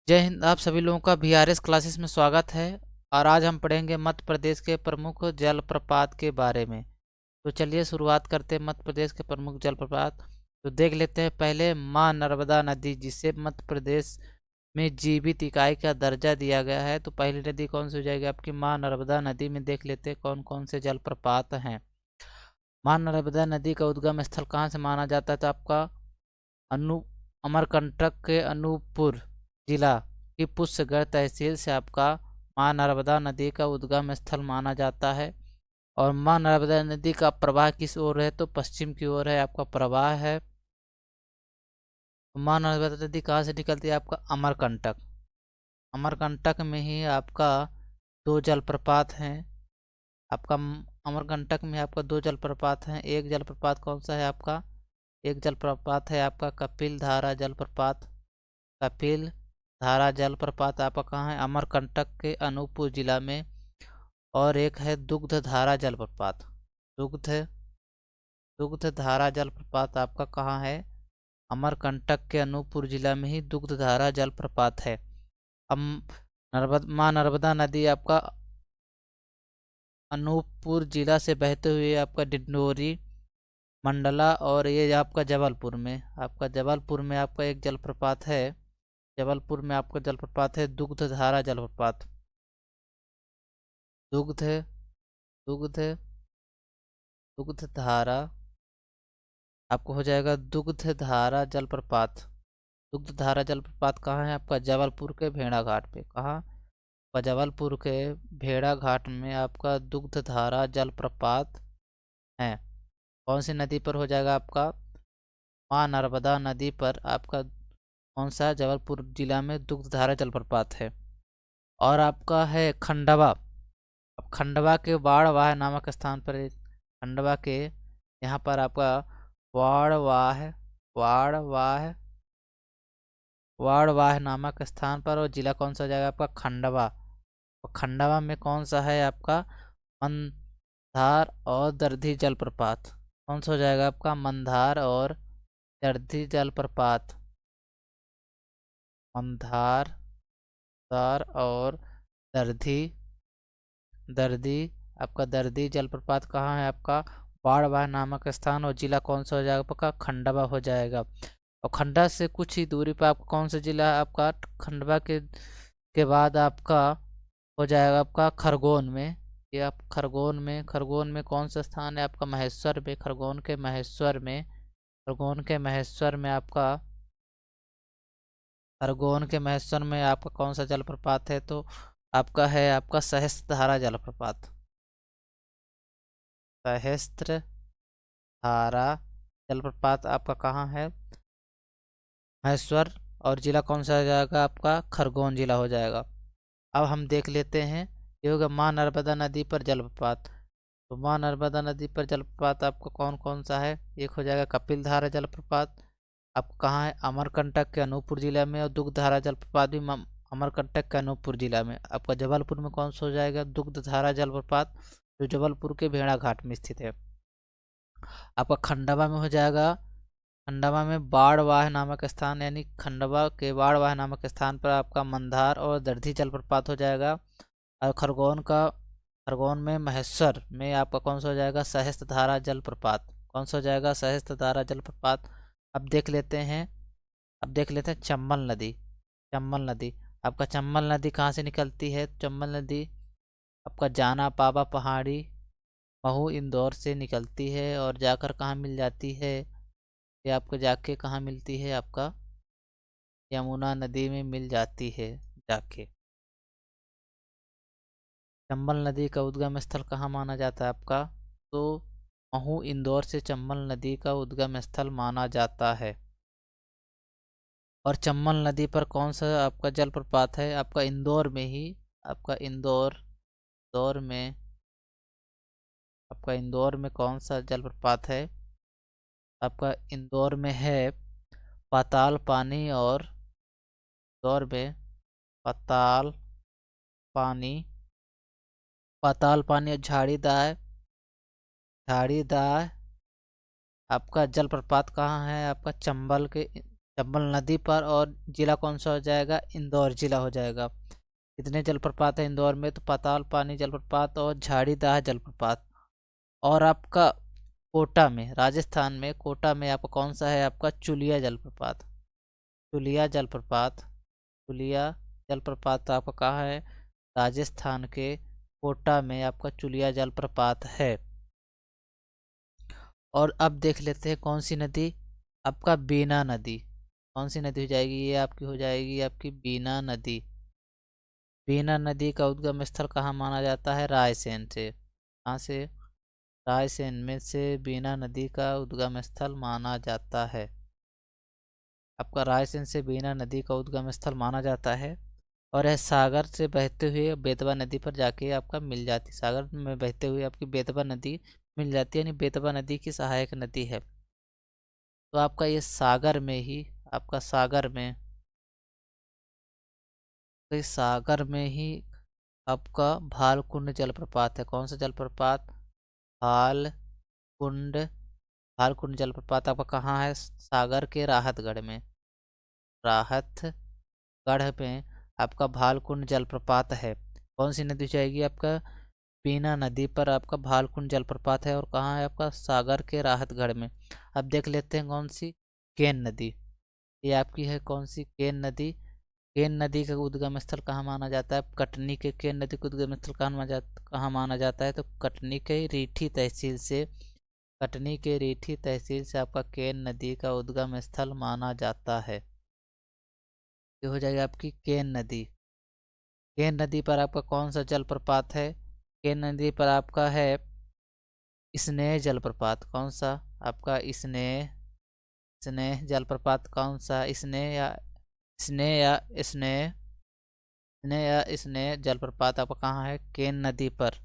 जय हिंद। आप सभी लोगों का VRS क्लासेस में स्वागत है। और आज हम पढ़ेंगे मध्य प्रदेश के प्रमुख जलप्रपात के बारे में। तो चलिए शुरुआत करते हैं मध्य प्रदेश के प्रमुख जलप्रपात। तो देख लेते हैं पहले माँ नर्मदा नदी, जिसे मध्य प्रदेश में जीवित इकाई का दर्जा दिया गया है। तो पहली नदी कौन सी हो जाएगी आपकी? माँ नर्मदा नदी में देख लेते हैं कौन कौन से जलप्रपात हैं। माँ नर्मदा नदी का उद्गम स्थल कहाँ से माना जाता है? तो आपका अनु अमरकंटक के अनूपपुर जिला की पुष्पगढ़ तहसील से आपका माँ नर्मदा नदी का उद्गम स्थल माना जाता है। और माँ नर्मदा नदी का प्रवाह किस ओर है? तो पश्चिम की ओर है आपका प्रवाह है। माँ नर्मदा नदी कहाँ से निकलती है? आपका अमरकंटक। अमरकंटक में ही आपका दो जलप्रपात हैं। आपका अमरकंटक में आपका दो जलप्रपात हैं। एक जलप्रपात कौन सा है आपका? एक जलप्रपात है आपका कपिल धारा जलप्रपात। कपिल धारा जलप्रपात आपका कहाँ है? अमरकंटक के अनूपपुर जिला में। और एक है दुग्ध धारा जलप्रपात। दुग्ध दुग्ध धारा जलप्रपात आपका कहाँ है? अमरकंटक के अनूपपुर जिला में ही दुग्ध धारा जलप्रपात है। अब माँ नर्मदा नदी आपका अनूपपुर जिला से बहते हुए आपका डिंडोरी, मंडला और ये आपका जबलपुर में आपका एक जलप्रपात है। जबलपुर में आपका जलप्रपात है दुग्ध धारा जलप्रपात। दुग्ध दुग्ध दुग्ध धारा आपको हो जाएगा दुग्ध धारा जलप्रपात। दुग्ध धारा जलप्रपात कहाँ है आपका? जबलपुर के भेड़ा घाट पे। कहाँ? जबलपुर के भेड़ा घाट में आपका दुग्ध धारा जलप्रपात है। कौन सी नदी पर हो जाएगा आपका? माँ नर्मदा नदी पर आपका कौन सा जबलपुर जिला में दुग्ध धारा जलप्रपात है। और आपका है खंडवा। अब खंडवा के बाढ़वाह नामक स्थान पर खंडवा के यहाँ पर आपका वाड़वाह वाड़वाह वाड़वाह नामक स्थान पर, और जिला कौन सा हो जाएगा आपका? खंडवा। और खंडवा में कौन सा है आपका? मंधार और दर्धी जलप्रपात। कौन सा हो जाएगा आपका? मंधार और दर्धी जलप्रपात। मंधार और दर्धी दर्दी आपका दर्दी जलप्रपात कहाँ है आपका? बाड़वाह नामक स्थान। और जिला कौन सा हो जाएगा आपका? खंडवा हो जाएगा। और खंडवा से कुछ ही दूरी पर आपका कौन सा जिला है आपका? खंडवा के बाद आपका हो जाएगा आपका खरगोन में। ये आप खरगोन में कौन सा स्थान है आपका? महेश्वर में। खरगोन के महेश्वर में आपका कौन सा जलप्रपात है? तो आपका है आपका सहस्त्रधारा जलप्रपात। सहस्त्रधारा जलप्रपात आपका कहाँ है? महेश्वर। और जिला कौन सा हो जाएगा आपका? खरगोन जिला हो जाएगा। अब हम देख लेते हैं, ये होगा माँ नर्मदा नदी पर जलप्रपात। तो माँ नर्मदा नदी पर जलप्रपात आपको कौन कौन सा है? एक हो जाएगा कपिल धारा जलप्रपात। आपको कहाँ है? अमरकंटक के अनूपपुर जिला में। और दुग्ध धारा जलप्रपात भी अमरकंटक के अनूपपुर जिला में। आपका जबलपुर में कौन सा हो जाएगा? दुग्ध धारा जलप्रपात, जो जबलपुर के भेड़ा घाट में स्थित है। आपका खंडवा में हो जाएगा, खंडवा में बाड़वाह नामक स्थान, यानी खंडवा के बाड़वाह नामक स्थान पर आपका मंदार और दर्धी जलप्रपात हो जाएगा। और खरगोन में महेश्वर में आपका कौन सा हो जाएगा? सहस्त्रधारा जलप्रपात। कौन सा हो जाएगा? सहस्त्रधारा जलप्रपात। अब देख लेते हैं चंबल नदी। आपका चंबल नदी कहाँ से निकलती है? चंबल नदी आपका जाना पाबा पहाड़ी महू इंदौर से निकलती है और जाकर कहाँ मिल जाती है? ये आपको जाके कहाँ मिलती है? आपका यमुना नदी में मिल जाती है जाके। चंबल नदी का उद्गम स्थल कहाँ माना जाता है आपका? तो महू इंदौर से चंबल नदी का उद्गम स्थल माना जाता है। और चंबल नदी पर कौन सा आपका जलप्रपात है? आपका इंदौर में ही। आपका इंदौर में आपका इंदौर में कौन सा जलप्रपात है? आपका इंदौर में है पाताल पानी। और इंदौर में पाताल पानी पाताल पानी और झाड़ीदार आपका जलप्रपात कहाँ है? आपका चंबल नदी पर। और जिला कौन सा हो जाएगा? इंदौर जिला हो जाएगा। कितने जलप्रपात है इंदौर में? तो पाताल पानी जलप्रपात और झाड़ीदाह जलप्रपात। और आपका कोटा में, राजस्थान में कोटा में आपका कौन सा है? आपका चुलिया जलप्रपात। चुलिया जलप्रपात। चुलिया जलप्रपात आपका कहाँ है? राजस्थान के कोटा में आपका चुलिया जलप्रपात है। और अब देख लेते हैं कौन सी नदी? आपका बीना नदी। कौन सी नदी हो जाएगी? ये आपकी हो जाएगी आपकी बीना नदी। बीना नदी का उद्गम स्थल कहाँ माना जाता है? रायसेन से। कहाँ से? रायसेन में से बीना नदी का उद्गम स्थल माना जाता है। आपका रायसेन से बीना नदी का उद्गम स्थल माना जाता है। और यह सागर से बहते हुए बेतवा नदी पर जाके आपका मिल जाती, सागर में बहते हुए आपकी बेतवा नदी मिल जाती है, यानी बेतवा नदी की सहायक नदी है। तो आपका ये सागर में ही, आपका सागर में, तो इस सागर में ही आपका भालकुंड जलप्रपात है। कौन सा जलप्रपात? भालकुंड। भालकुंड जलप्रपात आपका कहाँ है? सागर के राहतगढ़ में। राहतगढ़ में आपका भालकुंड जलप्रपात है। कौन सी नदी जाएगी? आपका बीना नदी पर आपका भालकुंड जलप्रपात है। और कहाँ है? आपका सागर के राहतगढ़ में। अब देख लेते हैं कौन सी? केन नदी। ये आपकी है कौन सी? केन नदी। केन नदी का उद्गम स्थल कहाँ माना जाता है? कटनी के केन नदी का उद्गम स्थल कहाँ माना जाता है? तो कटनी के रीठी तहसील से, कटनी के रीठी तहसील से आपका केन नदी का उद्गम स्थल माना जाता है। ये हो जाएगी आपकी केन नदी। केन नदी पर आपका कौन सा जलप्रपात है? केन नदी पर आपका है स्नेह जलप्रपात। कौन सा? आपका स्नेह। स्नेह जलप्रपात कौन सा? स्नेह या स्नेह या स्नेह स्नेह या स्नेह जलप्रपात आपका कहाँ है? केन नदी पर।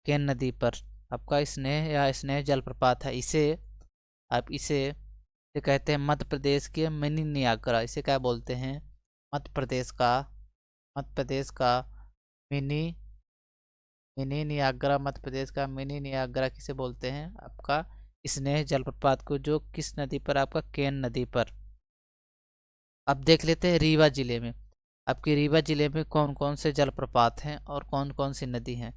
केन नदी पर आपका स्नेह या स्नेह जलप्रपात है। इसे कहते हैं मध्य प्रदेश के मिनी नियाग्रा। इसे क्या बोलते हैं? मध्य प्रदेश का, मध्य प्रदेश का mini mini Niagara. Madhya Pradesh का मिनी नियाग्रा किसे बोलते हैं? आपका स्नेह जलप्रपात को, जो किस नदी पर? आपका केन नदी पर। अब देख लेते हैं रीवा जिले में। आपके रीवा जिले में कौन कौन से जलप्रपात हैं और कौन कौन सी नदी हैं?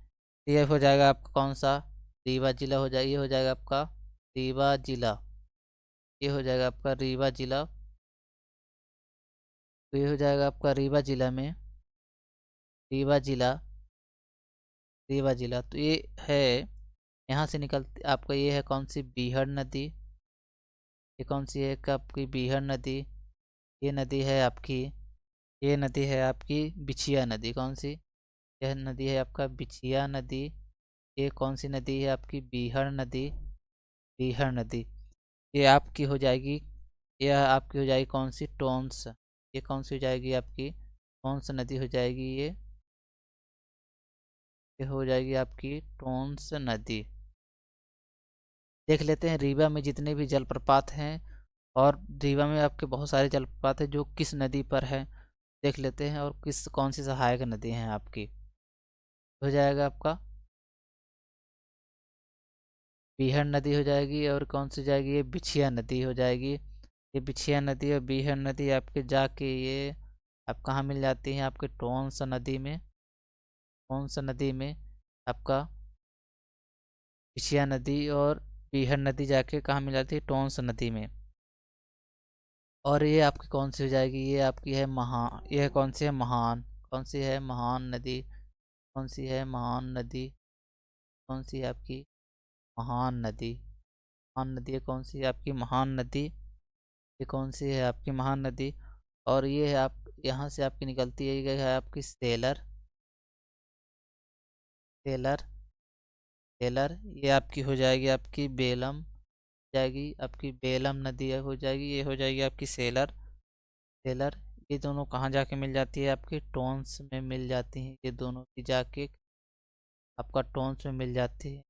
ये हो जाएगा आपका कौन सा? रीवा जिला हो जाएगा। ये हो जाएगा आपका रीवा जिला। ये हो जाएगा आपका रीवा जिला। तो ये हो जाएगा आपका रीवा जिला में, रीवा जिला, रीवा जिला। तो ये है, यहाँ से निकलती आपका ये है कौन सी? बीहड़ नदी। ये कौन सी है? आपकी बीहड़ नदी। ये नदी है आपकी, ये नदी है आपकी बिछिया नदी। कौन सी? यह नदी है आपका बिछिया नदी। ये कौन सी नदी है? आपकी बीहड़ नदी। बीहड़ नदी। ये आपकी हो जाएगी, यह आपकी हो जाएगी कौन सी? टोंस। ये कौन सी हो जाएगी आपकी? टोंस नदी हो जाएगी ये हो जाएगी आपकी टोंस नदी। देख लेते हैं रीवा में जितने भी जलप्रपात हैं, और रीवा में आपके बहुत सारे जलप्रपात हैं जो किस नदी पर है, देख लेते हैं। और कौन सी सहायक नदी है आपकी? हो जाएगा आपका बीहड़ नदी हो जाएगी। और कौन सी जाएगी? ये बिछिया नदी हो जाएगी। ये बिछिया नदी और बीहड़ नदी आपके जाके ये आप कहाँ मिल जाती हैं? आपके टोंस नदी में। टोंस नदी में आपका बिछिया नदी और बीहड़ नदी जाके कहाँ मिल जाती है? टोंस नदी में। और ये आपकी कौन सी हो जाएगी? ये आपकी है ये कौन सी है? महान। कौन सी है? महान नदी। कौन सी है? महान नदी। कौन सी है आपकी? महान नदी। महान नदी है कौन सी है आपकी? महान नदी। ये कौन सी है आपकी? महान नदी। और ये है आप, यहाँ से आपकी निकलती है, ये है आपकी सेलर। सेलर। सेलर। ये आपकी हो जाएगी आपकी बेलम, जाएगी आपकी बेलम नदी हो जाएगी। ये हो जाएगी आपकी सेलर। सेलर। ये दोनों कहाँ जाके मिल जाती है? आपकी टोंस में मिल जाती हैं ये दोनों की जाके, आपका टोंस में मिल जाती है।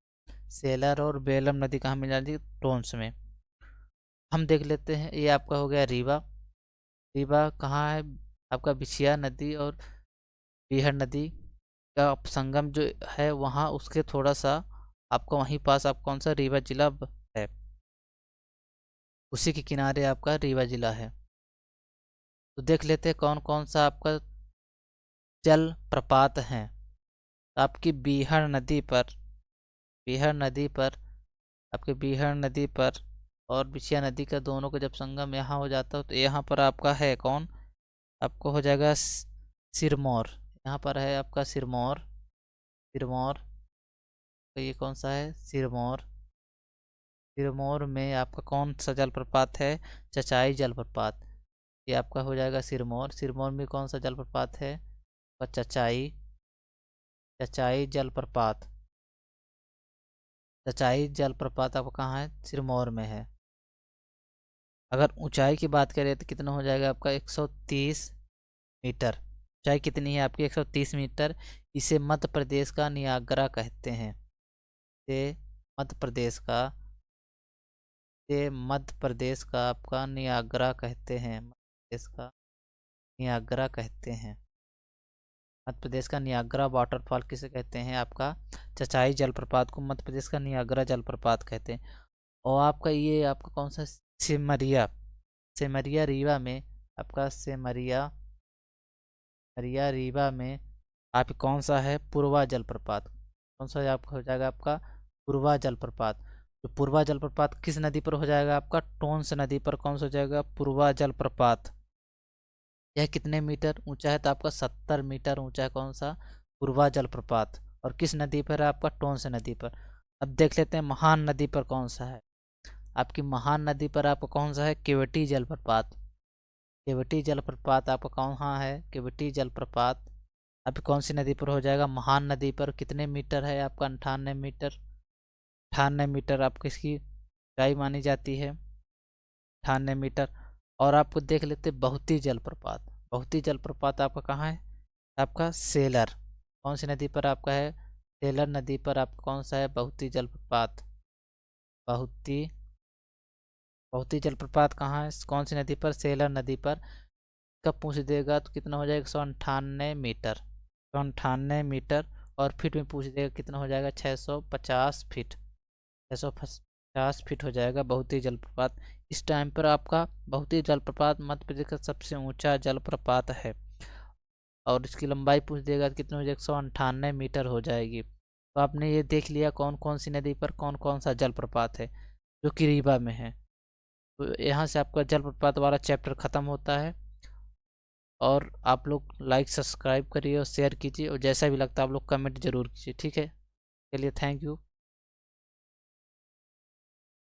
सेलर और बेलम नदी कहाँ मिल जाती है? टोंस में। हम देख लेते हैं, ये आपका हो गया रीवा। रीवा कहाँ है? आपका बिछिया नदी और बीहड़ नदी का संगम जो है वहाँ, उसके थोड़ा सा आपका वहीं पास आप कौन सा? रीवा जिला है। उसी के किनारे आपका रीवा जिला है। तो देख लेते हैं कौन कौन सा आपका जल प्रपात हैं। आपकी बीहड़ नदी पर, बीहड़ नदी पर, आपके बीहड़ नदी पर और बिछिया नदी का दोनों का जब संगम यहाँ हो जाता है तो यहाँ पर आपका है कौन, आपको हो जाएगा सिरमौर। यहाँ पर है आपका सिरमौर, सिरमौर। तो ये कौन सा है, सिरमौर। सिरमौर में आपका कौन सा जलप्रपात है, चचाई जलप्रपात। ये आपका हो जाएगा सिरमौर। सिरमौर में कौन सा जलप्रपात है, और चचाई, चचाई जलप्रपात। चचाई जलप्रपात आपका कहाँ है, सिरमौर में है। अगर ऊंचाई की बात करें तो कितना हो जाएगा आपका 130 मीटर। ऊंचाई कितनी है आपकी, 130 मीटर। इसे मध्य प्रदेश का नियाग्रा कहते हैं। ये मध्य प्रदेश का, ये मध्य प्रदेश का आपका नियाग्रा कहते हैं। मध्य प्रदेश का नियाग्रा कहते हैं। मध्य प्रदेश का नियाग्रा वाटरफॉल किसे कहते हैं, आपका चचाई जलप्रपात को मध्य प्रदेश का नियाग्रा जलप्रपात कहते हैं। और आपका ये आपका कौन सा, सिमरिया। सिमरिया रीवा में, आपका सिमरिया, सिमरिया रीवा में आप कौन सा है, पूर्वा जलप्रपात। कौन सा आपका हो जाएगा, आपका पूर्वा जलप्रपात। तो पूर्वा जलप्रपात किस नदी पर हो जाएगा, आपका टोंस नदी पर कौन सा हो जाएगा, पूर्वा जलप्रपात। यह कितने मीटर ऊंचा है, तो आपका 70 मीटर ऊंचा है कौन सा, पूर्वा जलप्रपात। और किस नदी पर है, आपका टोंस नदी पर। अब देख लेते हैं महान नदी पर कौन सा है। आपकी महान नदी पर आपका कौन सा है, केवटी जलप्रपात। केवटी जलप्रपात आपका कहाँ है, केवटी जलप्रपात। अब कौन सी नदी पर हो जाएगा, महान नदी पर। कितने मीटर है आपका, 98 मीटर। 98 मीटर आपकी इसकी ऊंचाई मानी जाती है, 98 मीटर। और आपको देख लेते बहुती जलप्रपात। बहुती जलप्रपात आपका कहाँ है, आपका सेलर। कौन सी नदी पर आपका है, सेलर नदी पर आपका कौन सा है, बहुती जलप्रपात। बहुती, बहुती जलप्रपात कहाँ है, कौन सी नदी पर, सेलर नदी पर। कब पूछ देगा तो कितना हो जाएगा, 198 मीटर, 198 मीटर। और फीट में पूछ देगा कितना हो जाएगा, 650 फीट, 650 फीट हो जाएगा बहुती जलप्रपात। इस टाइम पर आपका बहुती जलप्रपात मध्य प्रदेश का सबसे ऊंचा जलप्रपात है। और इसकी लंबाई पूछ देगा तो कितना हो जाएगा, 198 मीटर हो जाएगी। तो आपने ये देख लिया कौन कौन सी नदी पर कौन कौन सा जलप्रपात है जो कि रीवा में है। तो यहाँ से आपका जलप्रपात वाला चैप्टर ख़त्म होता है। और आप लोग लाइक सब्सक्राइब करिए और शेयर कीजिए, और जैसा भी लगता है आप लोग कमेंट जरूर कीजिए, ठीक है। चलिए, थैंक यू।